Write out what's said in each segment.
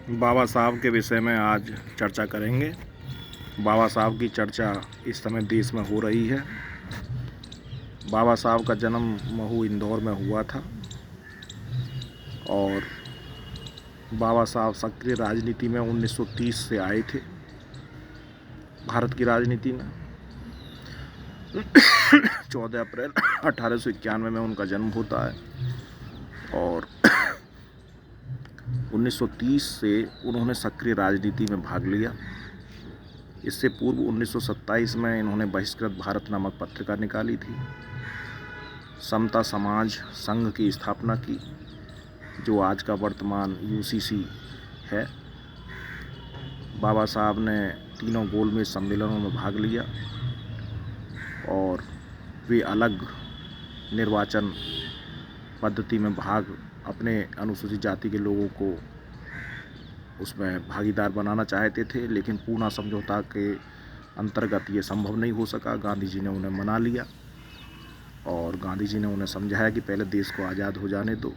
बाबा साहब के विषय में आज चर्चा करेंगे। बाबा साहब की चर्चा इस समय देश में हो रही है। बाबा साहब का जन्म महू इंदौर में हुआ था और बाबा साहब सक्रिय राजनीति में 1930 से आए थे भारत की राजनीति में। 14 अप्रैल 1891 में उनका जन्म होता है और 1930 से उन्होंने सक्रिय राजनीति में भाग लिया। इससे पूर्व 1927 में इन्होंने बहिष्कृत भारत नामक पत्रिका निकाली थी। समता समाज संघ की स्थापना की, जो आज का वर्तमान यूसीसी है। बाबा साहब ने तीनों गोलमेज सम्मेलनों में भाग लिया और वे अलग निर्वाचन पद्धति में भाग अपने अनुसूचित जाति के लोगों को उसमें भागीदार बनाना चाहते थे, लेकिन पूना समझौता के अंतर्गत ये संभव नहीं हो सका। गांधी जी ने उन्हें मना लिया और गांधी जी ने उन्हें समझाया कि पहले देश को आज़ाद हो जाने दो,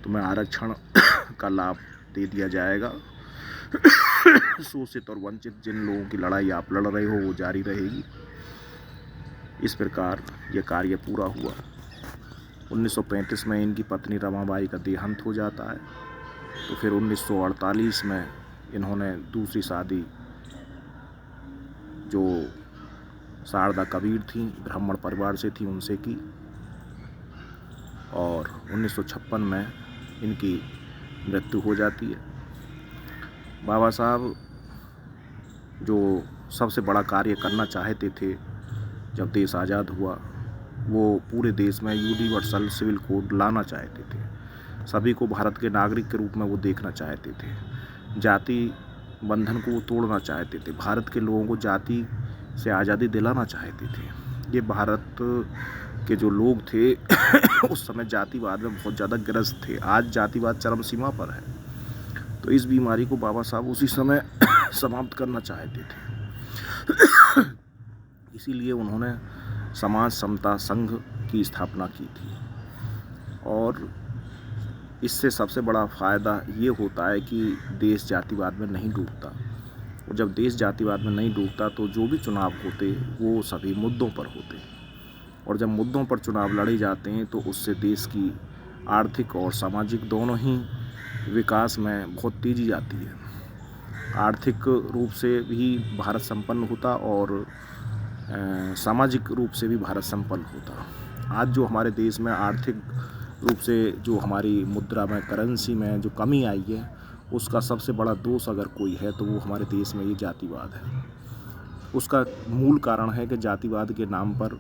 तुम्हें आरक्षण का लाभ दे दिया जाएगा। शोषित और वंचित जिन लोगों की लड़ाई आप लड़ रहे हो वो जारी रहेगी। इस प्रकार यह कार्य पूरा हुआ। 1935 में इनकी पत्नी रमाबाई का देहांत हो जाता है, तो फिर 1948 में इन्होंने दूसरी शादी, जो शारदा कबीर थी, ब्राह्मण परिवार से थी, उनसे की और 1956 में इनकी मृत्यु हो जाती है। बाबा साहब जो सबसे बड़ा कार्य करना चाहते थे जब देश आज़ाद हुआ, वो पूरे देश में यूनिवर्सल सिविल कोड लाना चाहते थे। सभी को भारत के नागरिक के रूप में वो देखना चाहते थे। जाति बंधन को वो तोड़ना चाहते थे। भारत के लोगों को जाति से आज़ादी दिलाना चाहते थे। ये भारत के जो लोग थे उस समय जातिवाद में बहुत ज़्यादा ग्रस्त थे। आज जातिवाद चरम सीमा पर है, तो इस बीमारी को बाबा साहब उसी समय समाप्त करना चाहते थे। इसीलिए उन्होंने समाज समता संघ की स्थापना की थी और इससे सबसे बड़ा फ़ायदा ये होता है कि देश जातिवाद में नहीं डूबता। और जब देश जातिवाद में नहीं डूबता तो जो भी चुनाव होते वो सभी मुद्दों पर होते, और जब मुद्दों पर चुनाव लड़े जाते हैं तो उससे देश की आर्थिक और सामाजिक दोनों ही विकास में बहुत तेज़ी आती है। आर्थिक रूप से भी भारत संपन्न होता और सामाजिक रूप से भी भारत संपन्न होता। आज जो हमारे देश में आर्थिक रूप से जो हमारी मुद्रा में, करेंसी में जो कमी आई है, उसका सबसे बड़ा दोष अगर कोई है तो वो हमारे देश में ये जातिवाद है। उसका मूल कारण है कि जातिवाद के नाम पर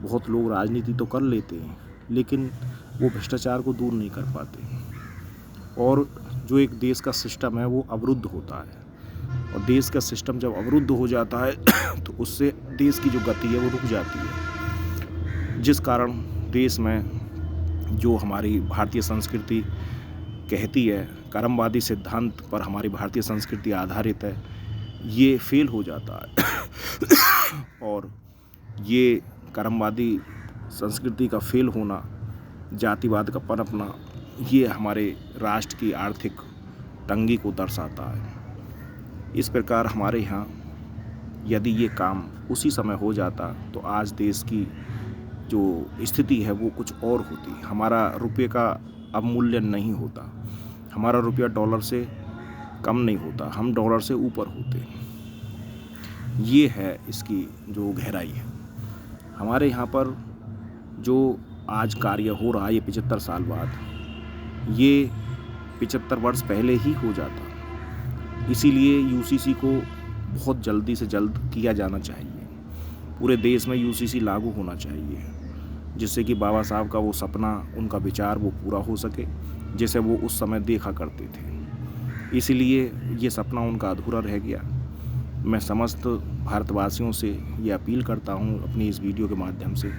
बहुत लोग राजनीति तो कर लेते हैं, लेकिन वो भ्रष्टाचार को दूर नहीं कर पाते और जो एक देश का सिस्टम है वो अवरुद्ध होता है। और देश का सिस्टम जब अवरुद्ध हो जाता है तो उससे देश की जो गति है वो रुक जाती है, जिस कारण देश में जो हमारी भारतीय संस्कृति कहती है, कर्मवादी सिद्धांत पर हमारी भारतीय संस्कृति आधारित है, ये फेल हो जाता है। और ये कर्मवादी संस्कृति का फेल होना, जातिवाद का पनपना, ये हमारे राष्ट्र की आर्थिक तंगी को दर्शाता है। इस प्रकार हमारे यहाँ यदि ये काम उसी समय हो जाता तो आज देश की जो स्थिति है वो कुछ और होती। हमारा रुपये का अवमूल्यन नहीं होता, हमारा रुपया डॉलर से कम नहीं होता, हम डॉलर से ऊपर होते। ये है इसकी जो गहराई है। हमारे यहाँ पर जो आज कार्य हो रहा है ये 75 साल बाद, ये 75 वर्ष पहले ही हो जाता। इसीलिए यूसीसी को बहुत जल्दी से जल्द किया जाना चाहिए। पूरे देश में यूसीसी लागू होना चाहिए, जिससे कि बाबा साहब का वो सपना, उनका विचार वो पूरा हो सके, जैसे वो उस समय देखा करते थे। इसीलिए ये सपना उनका अधूरा रह गया। मैं समस्त भारतवासियों से ये अपील करता हूँ अपनी इस वीडियो के माध्यम से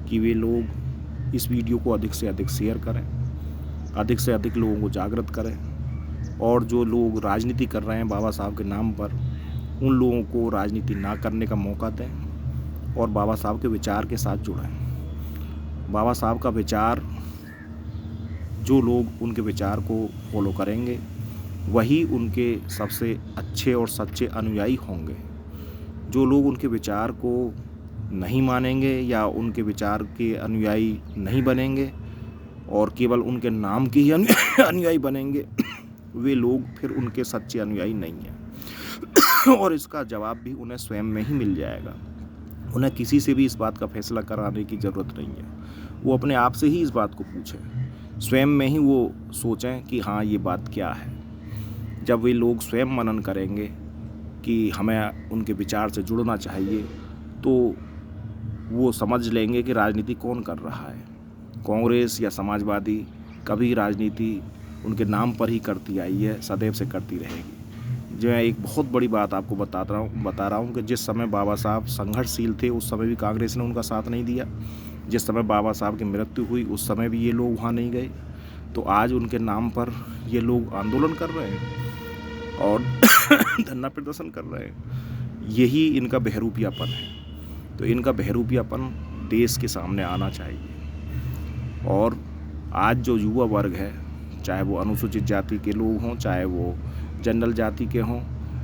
कि वे लोग इस वीडियो को अधिक से अधिक शेयर करें, अधिक से अधिक लोगों को जागृत करें, और जो लोग राजनीति कर रहे हैं बाबा साहब के नाम पर, उन लोगों को राजनीति ना करने का मौका दें और बाबा साहब के विचार के साथ जुड़ें। बाबा साहब का विचार, जो लोग उनके विचार को फॉलो करेंगे वही उनके सबसे अच्छे और सच्चे अनुयायी होंगे। जो लोग उनके विचार को नहीं मानेंगे या उनके विचार के अनुयायी नहीं बनेंगे और केवल उनके नाम के ही अनुयायी बनेंगे, वे लोग फिर उनके सच्चे अनुयायी नहीं हैं। और इसका जवाब भी उन्हें स्वयं में ही मिल जाएगा। उन्हें किसी से भी इस बात का फैसला कराने की ज़रूरत नहीं है। वो अपने आप से ही इस बात को पूछें, स्वयं में ही वो सोचें कि हाँ, ये बात क्या है। जब वे लोग स्वयं मनन करेंगे कि हमें उनके विचार से जुड़ना चाहिए, तो वो समझ लेंगे कि राजनीति कौन कर रहा है। कांग्रेस या समाजवादी कभी राजनीति उनके नाम पर ही करती आई है, सदैव से करती रहेगी। जो मैं एक बहुत बड़ी बात आपको बता रहा हूँ कि जिस समय बाबा साहब संघर्षशील थे उस समय भी कांग्रेस ने उनका साथ नहीं दिया। जिस समय बाबा साहब की मृत्यु हुई उस समय भी ये लोग वहाँ नहीं गए। तो आज उनके नाम पर ये लोग आंदोलन कर रहे हैं और धरना प्रदर्शन कर रहे हैं। यही इनका बहरूपियापन है। तो इनका बहरूपियापन देश के सामने आना चाहिए। और आज जो युवा वर्ग है, चाहे वो अनुसूचित जाति के लोग हों, चाहे वो जनरल जाति के हों,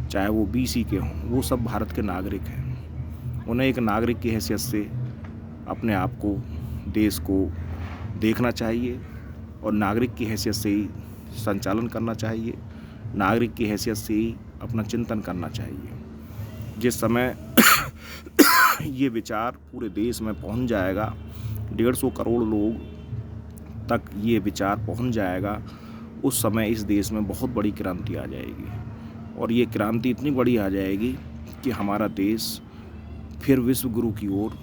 चाहे वो BC के हों, वो सब भारत के नागरिक हैं। उन्हें एक नागरिक की हैसियत से अपने आप को, देश को देखना चाहिए और नागरिक की हैसियत से ही संचालन करना चाहिए, नागरिक की हैसियत से ही अपना चिंतन करना चाहिए। जिस समय ये विचार पूरे देश में पहुंच जाएगा, 150 करोड़ लोग तक ये विचार पहुंच जाएगा, उस समय इस देश में बहुत बड़ी क्रांति आ जाएगी। और ये क्रांति इतनी बड़ी आ जाएगी कि हमारा देश फिर विश्व गुरु की ओर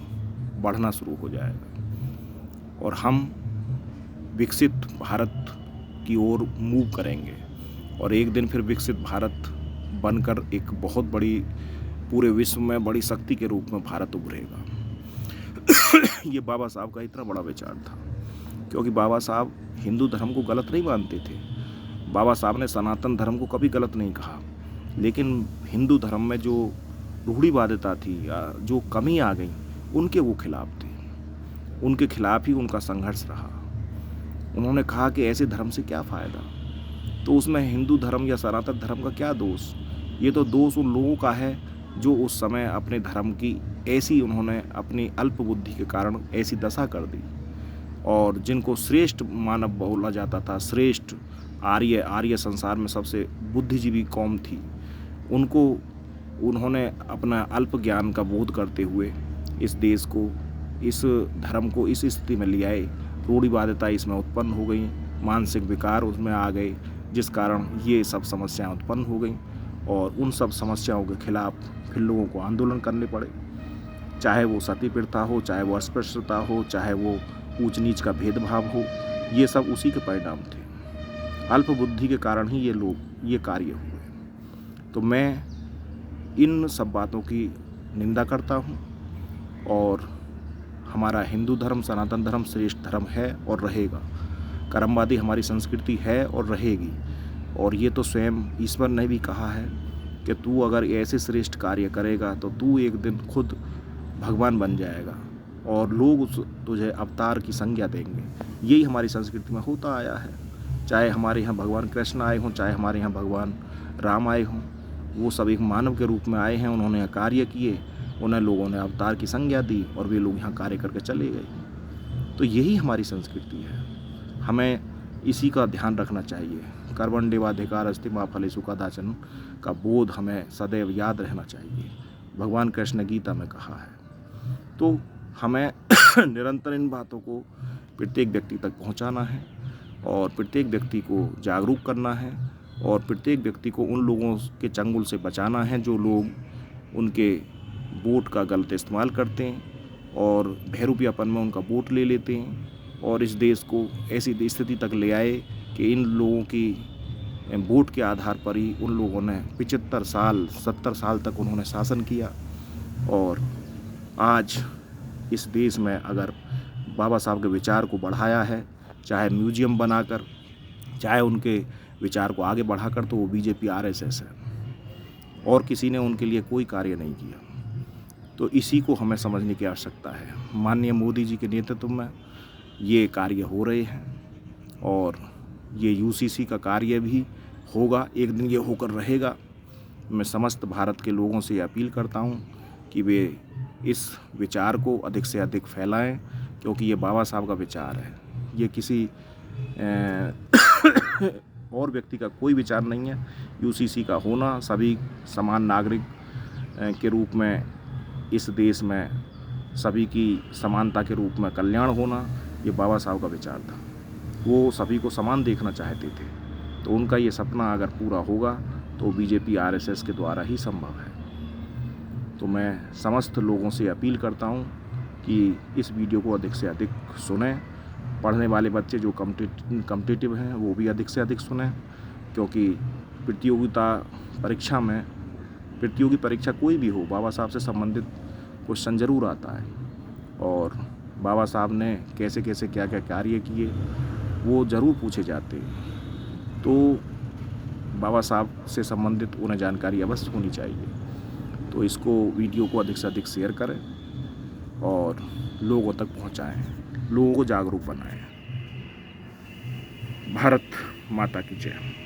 बढ़ना शुरू हो जाएगा और हम विकसित भारत की ओर मूव करेंगे। और एक दिन फिर विकसित भारत बनकर एक बहुत बड़ी, पूरे विश्व में बड़ी शक्ति के रूप में भारत उभरेगा। ये बाबा साहब का इतना बड़ा विचार था, क्योंकि बाबा साहब हिंदू धर्म को गलत नहीं मानते थे। बाबा साहब ने सनातन धर्म को कभी गलत नहीं कहा, लेकिन हिंदू धर्म में जो रूढ़िवादिता थी या जो कमी आ गई, उनके वो खिलाफ थे। उनके खिलाफ ही उनका संघर्ष रहा। उन्होंने कहा कि ऐसे धर्म से क्या फ़ायदा, तो उसमें हिंदू धर्म या सनातन धर्म का क्या दोष। ये तो दोष उन लोगों का है जो उस समय अपने धर्म की ऐसी, उन्होंने अपनी अल्प बुद्धि के कारण ऐसी दशा कर दी। और जिनको श्रेष्ठ मानव बोला जाता था, श्रेष्ठ आर्य संसार में सबसे बुद्धिजीवी कौम थी, उनको उन्होंने अपना अल्प ज्ञान का बोध करते हुए इस देश को, इस धर्म को इस स्थिति में ले आए। रूढ़िवादिता इसमें उत्पन्न हो गई, मानसिक विकार उसमें आ गए, जिस कारण ये सब समस्याएं उत्पन्न हो गई। और उन सब समस्याओं के खिलाफ फिर लोगों को आंदोलन करने पड़े, चाहे वो सती प्रथा हो, चाहे वो अस्पृश्यता हो, चाहे वो ऊंच नीच का भेदभाव हो। ये सब उसी के परिणाम थे। अल्प बुद्धि के कारण ही ये कार्य हुए। तो मैं इन सब बातों की निंदा करता हूँ। और हमारा हिंदू धर्म, सनातन धर्म श्रेष्ठ धर्म है और रहेगा। कर्मवादी हमारी संस्कृति है और रहेगी। और ये तो स्वयं ईश्वर ने भी कहा है कि तू अगर ऐसे श्रेष्ठ कार्य करेगा तो तू एक दिन खुद भगवान बन जाएगा और लोग तुझे अवतार की संज्ञा देंगे। यही हमारी संस्कृति में होता आया है। चाहे हमारे यहाँ भगवान कृष्ण आए हों, चाहे हमारे यहाँ भगवान राम आए हों, वो सब एक मानव के रूप में आए हैं। उन्होंने कार्य किए, उन्हें लोगों ने अवतार की संज्ञा दी और वे लोग यहाँ कार्य करके चले गए। तो यही हमारी संस्कृति है। हमें इसी का ध्यान रखना चाहिए। कर्मण्येवाधिकारस्ते मा फलेषु कदाचन का बोध हमें सदैव याद रहना चाहिए। भगवान कृष्ण ने गीता में कहा है। तो हमें निरंतर इन बातों को प्रत्येक व्यक्ति तक पहुंचाना है और प्रत्येक व्यक्ति को जागरूक करना है और प्रत्येक व्यक्ति को उन लोगों के चंगुल से बचाना है जो लोग उनके वोट का गलत इस्तेमाल करते हैं और बहरूपियापन में उनका वोट ले लेते हैं और इस देश को ऐसी स्थिति तक ले आए कि इन लोगों की वोट के आधार पर ही उन लोगों ने 75 साल 70 साल तक उन्होंने शासन किया। और आज इस देश में अगर बाबा साहब के विचार को बढ़ाया है, चाहे म्यूजियम बनाकर, चाहे उनके विचार को आगे बढ़ाकर, तो वो BJP RSS है और किसी ने उनके लिए कोई कार्य नहीं किया। तो इसी को हमें समझने की आवश्यकता है। माननीय मोदी जी के नेतृत्व में ये कार्य हो रहे हैं और ये UCC का कार्य भी होगा, एक दिन ये होकर रहेगा। मैं समस्त भारत के लोगों से अपील करता हूँ कि वे इस विचार को अधिक से अधिक फैलाएं, क्योंकि ये बाबा साहब का विचार है। ये किसी और व्यक्ति का कोई विचार नहीं है। यूसीसी का होना, सभी समान नागरिक के रूप में इस देश में सभी की समानता के रूप में कल्याण होना, ये बाबा साहब का विचार था। वो सभी को समान देखना चाहते थे। तो उनका ये सपना अगर पूरा होगा तो बीजेपी आरएसएस के द्वारा ही संभव है। तो मैं समस्त लोगों से अपील करता हूँ कि इस वीडियो को अधिक से अधिक सुनें। पढ़ने वाले बच्चे जो कम्पिटिटिव हैं वो भी अधिक से अधिक सुनें, क्योंकि प्रतियोगी परीक्षा कोई भी हो, बाबा साहब से संबंधित क्वेश्चन जरूर आता है। और बाबा साहब ने कैसे कैसे क्या क्या कार्य किए वो ज़रूर पूछे जाते हैं। तो बाबा साहब से संबंधित उन्हें जानकारी अवश्य होनी चाहिए। तो इसको वीडियो को अधिक से अधिक शेयर करें और लोगों तक पहुंचाएं, लोगों को जागरूक बनाएं। भारत माता की जय।